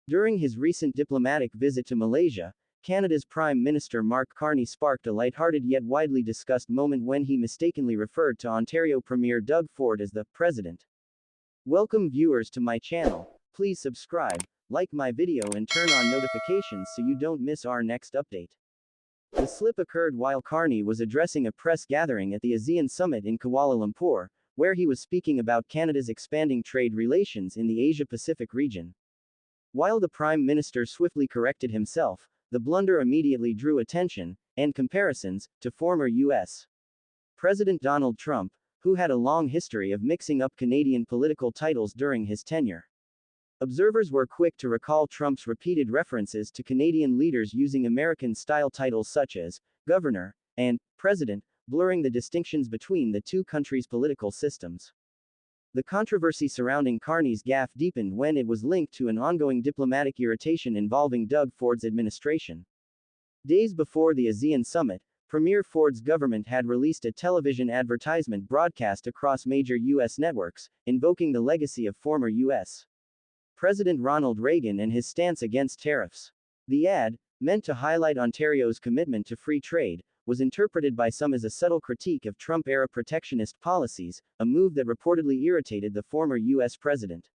During his recent diplomatic visit to Malaysia, Canada's Prime Minister Mark Carney sparked a lighthearted yet widely discussed moment when he mistakenly referred to Ontario Premier Doug Ford as the President. Welcome viewers to my channel. Please subscribe, like my video and turn on notifications so you don't miss our next update. The slip occurred while Carney was addressing a press gathering at the ASEAN Summit in Kuala Lumpur, where he was speaking about Canada's expanding trade relations in the Asia-Pacific region. While the Prime Minister swiftly corrected himself, the blunder immediately drew attention and comparisons to former U.S. President Donald Trump, who had a long history of mixing up Canadian political titles during his tenure. Observers were quick to recall Trump's repeated references to Canadian leaders using American-style titles such as governor and president, blurring the distinctions between the two countries' political systems. The controversy surrounding Carney's gaffe deepened when it was linked to an ongoing diplomatic irritation involving Doug Ford's administration. Days before the ASEAN Summit, Premier Ford's government had released a television advertisement broadcast across major U.S. networks, invoking the legacy of former U.S. President Ronald Reagan and his stance against tariffs. The ad, meant to highlight Ontario's commitment to free trade, was interpreted by some as a subtle critique of Trump-era protectionist policies, a move that reportedly irritated the former U.S. president.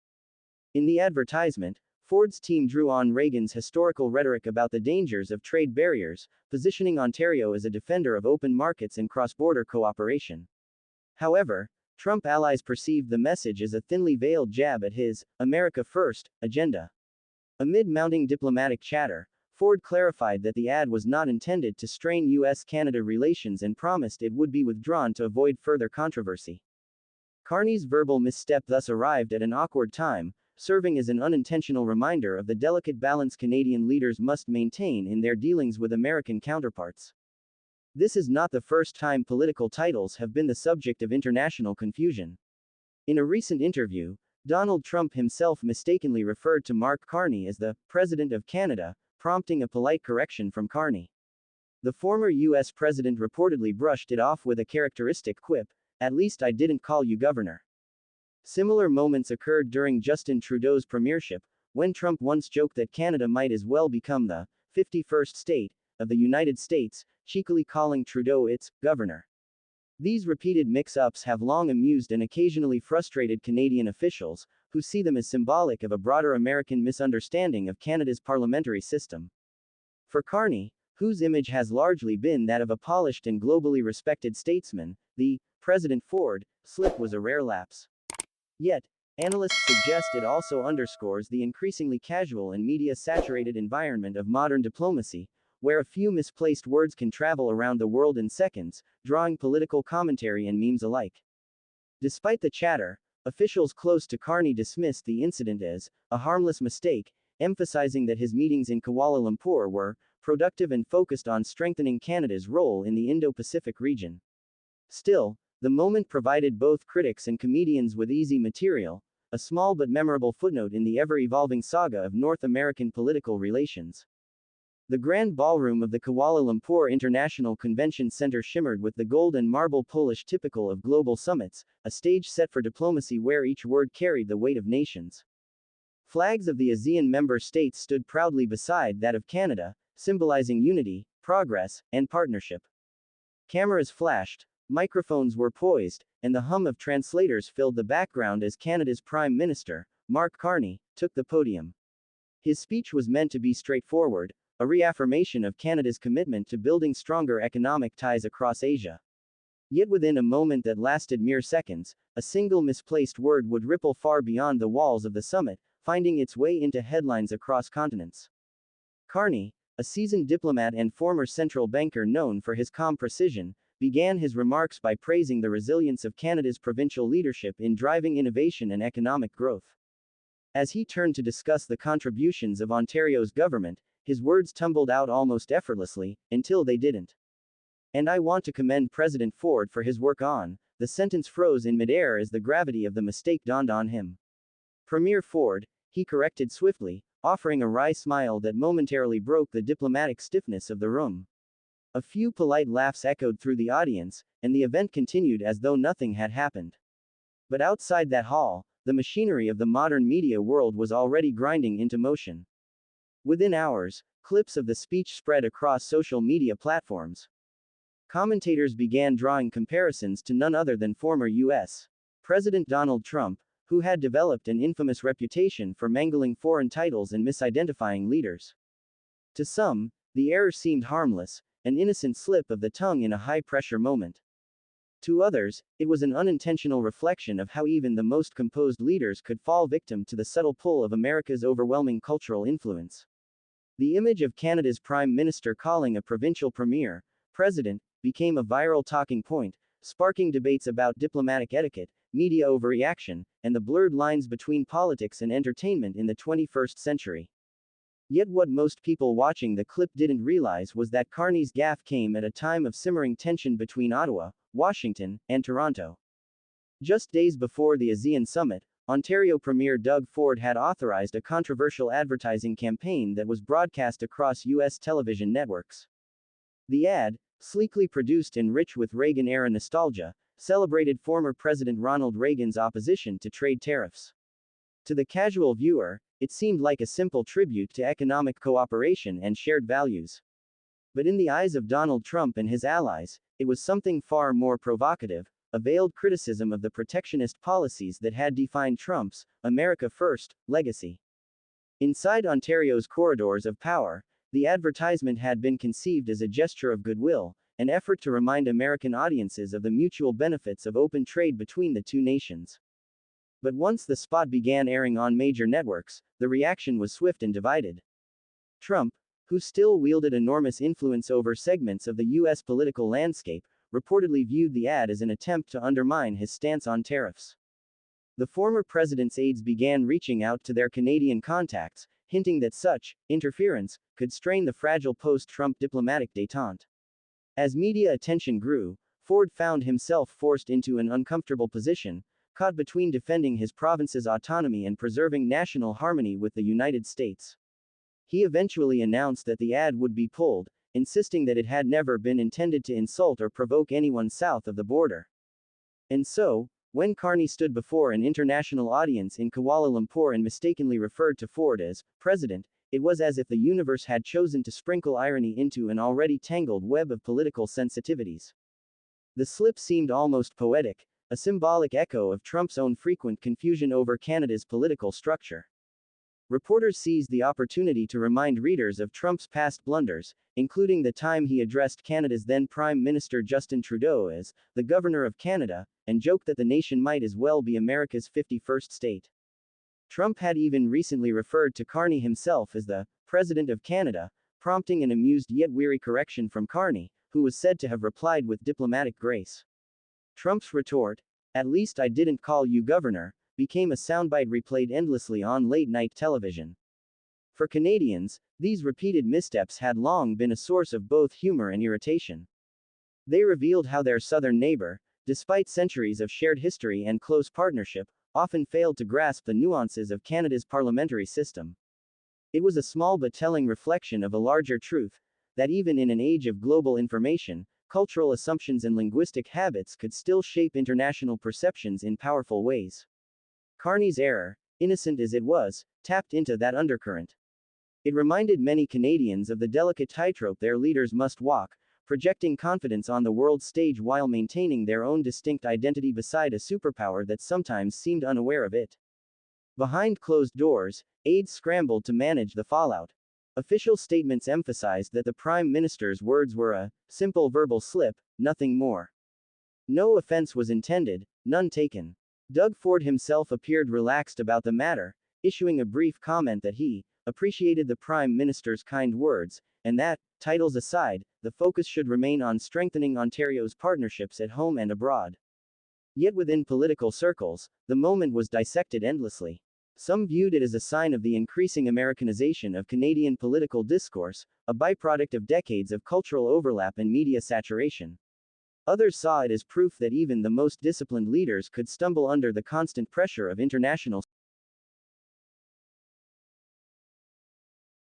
In the advertisement, Ford's team drew on Reagan's historical rhetoric about the dangers of trade barriers, positioning Ontario as a defender of open markets and cross-border cooperation. However, Trump allies perceived the message as a thinly veiled jab at his America First agenda. Amid mounting diplomatic chatter, Ford clarified that the ad was not intended to strain U.S.-Canada relations and promised it would be withdrawn to avoid further controversy. Carney's verbal misstep thus arrived at an awkward time, serving as an unintentional reminder of the delicate balance Canadian leaders must maintain in their dealings with American counterparts. This is not the first time political titles have been the subject of international confusion. In a recent interview, Donald Trump himself mistakenly referred to Mark Carney as the President of Canada, prompting a polite correction from Carney. The former U.S. president reportedly brushed it off with a characteristic quip, "At least I didn't call you governor." Similar moments occurred during Justin Trudeau's premiership, when Trump once joked that Canada might as well become the 51st state of the United States, cheekily calling Trudeau its governor. These repeated mix-ups have long amused and occasionally frustrated Canadian officials, who see them as symbolic of a broader American misunderstanding of Canada's parliamentary system. For Carney, whose image has largely been that of a polished and globally respected statesman, the President Ford slip was a rare lapse. Yet, analysts suggest it also underscores the increasingly casual and media-saturated environment of modern diplomacy, where a few misplaced words can travel around the world in seconds, drawing political commentary and memes alike. Despite the chatter, officials close to Carney dismissed the incident as a harmless mistake, emphasizing that his meetings in Kuala Lumpur were productive and focused on strengthening Canada's role in the Indo-Pacific region. Still, the moment provided both critics and comedians with easy material, a small but memorable footnote in the ever-evolving saga of North American political relations. The grand ballroom of the Kuala Lumpur International Convention Center shimmered with the gold and marble polish typical of global summits, a stage set for diplomacy where each word carried the weight of nations. Flags of the ASEAN member states stood proudly beside that of Canada, symbolizing unity, progress, and partnership. Cameras flashed, microphones were poised, and the hum of translators filled the background as Canada's Prime Minister, Mark Carney, took the podium. His speech was meant to be straightforward, a reaffirmation of Canada's commitment to building stronger economic ties across Asia. Yet within a moment that lasted mere seconds, a single misplaced word would ripple far beyond the walls of the summit, finding its way into headlines across continents. Carney, a seasoned diplomat and former central banker known for his calm precision, began his remarks by praising the resilience of Canada's provincial leadership in driving innovation and economic growth. As he turned to discuss the contributions of Ontario's government, his words tumbled out almost effortlessly, until they didn't. "And I want to commend President Ford for his work on," the sentence froze in midair as the gravity of the mistake dawned on him. Premier Ford, he corrected swiftly, offering a wry smile that momentarily broke the diplomatic stiffness of the room. A few polite laughs echoed through the audience, and the event continued as though nothing had happened. But outside that hall, the machinery of the modern media world was already grinding into motion. Within hours, clips of the speech spread across social media platforms. Commentators began drawing comparisons to none other than former U.S. President Donald Trump, who had developed an infamous reputation for mangling foreign titles and misidentifying leaders. To some, the error seemed harmless, an innocent slip of the tongue in a high-pressure moment. To others, it was an unintentional reflection of how even the most composed leaders could fall victim to the subtle pull of America's overwhelming cultural influence. The image of Canada's Prime Minister calling a provincial premier president became a viral talking point, sparking debates about diplomatic etiquette, media overreaction, and the blurred lines between politics and entertainment in the 21st century. Yet what most people watching the clip didn't realize was that Carney's gaffe came at a time of simmering tension between Ottawa, Washington, and Toronto. Just days before the ASEAN Summit, Ontario Premier Doug Ford had authorized a controversial advertising campaign that was broadcast across U.S. television networks. The ad, sleekly produced and rich with Reagan-era nostalgia, celebrated former President Ronald Reagan's opposition to trade tariffs. To the casual viewer, it seemed like a simple tribute to economic cooperation and shared values. But in the eyes of Donald Trump and his allies, it was something far more provocative, a veiled criticism of the protectionist policies that had defined Trump's America First legacy. Inside Ontario's corridors of power, the advertisement had been conceived as a gesture of goodwill, an effort to remind American audiences of the mutual benefits of open trade between the two nations. But once the spot began airing on major networks, the reaction was swift and divided. Trump, who still wielded enormous influence over segments of the U.S. political landscape, reportedly viewed the ad as an attempt to undermine his stance on tariffs. The former president's aides began reaching out to their Canadian contacts, hinting that such interference could strain the fragile post-Trump diplomatic détente. As media attention grew, Ford found himself forced into an uncomfortable position, caught between defending his province's autonomy and preserving national harmony with the United States. He eventually announced that the ad would be pulled, insisting that it had never been intended to insult or provoke anyone south of the border. And so, when Carney stood before an international audience in Kuala Lumpur and mistakenly referred to Ford as president, it was as if the universe had chosen to sprinkle irony into an already tangled web of political sensitivities. The slip seemed almost poetic, a symbolic echo of Trump's own frequent confusion over Canada's political structure. Reporters seized the opportunity to remind readers of Trump's past blunders, including the time he addressed Canada's then Prime Minister Justin Trudeau as the Governor of Canada, and joked that the nation might as well be America's 51st state. Trump had even recently referred to Carney himself as the President of Canada, prompting an amused yet weary correction from Carney, who was said to have replied with diplomatic grace. Trump's retort, "At least I didn't call you governor," became a soundbite replayed endlessly on late-night television. For Canadians, these repeated missteps had long been a source of both humor and irritation. They revealed how their southern neighbor, despite centuries of shared history and close partnership, often failed to grasp the nuances of Canada's parliamentary system. It was a small but telling reflection of a larger truth, that even in an age of global information, cultural assumptions and linguistic habits could still shape international perceptions in powerful ways. Carney's error, innocent as it was, tapped into that undercurrent. It reminded many Canadians of the delicate tightrope their leaders must walk, projecting confidence on the world stage while maintaining their own distinct identity beside a superpower that sometimes seemed unaware of it. Behind closed doors, aides scrambled to manage the fallout. Official statements emphasized that the Prime Minister's words were a simple verbal slip, nothing more. No offense was intended, none taken. Doug Ford himself appeared relaxed about the matter, issuing a brief comment that he appreciated the Prime Minister's kind words, and that, titles aside, the focus should remain on strengthening Ontario's partnerships at home and abroad. Yet within political circles, the moment was dissected endlessly. Some viewed it as a sign of the increasing Americanization of Canadian political discourse, a byproduct of decades of cultural overlap and media saturation. Others saw it as proof that even the most disciplined leaders could stumble under the constant pressure of international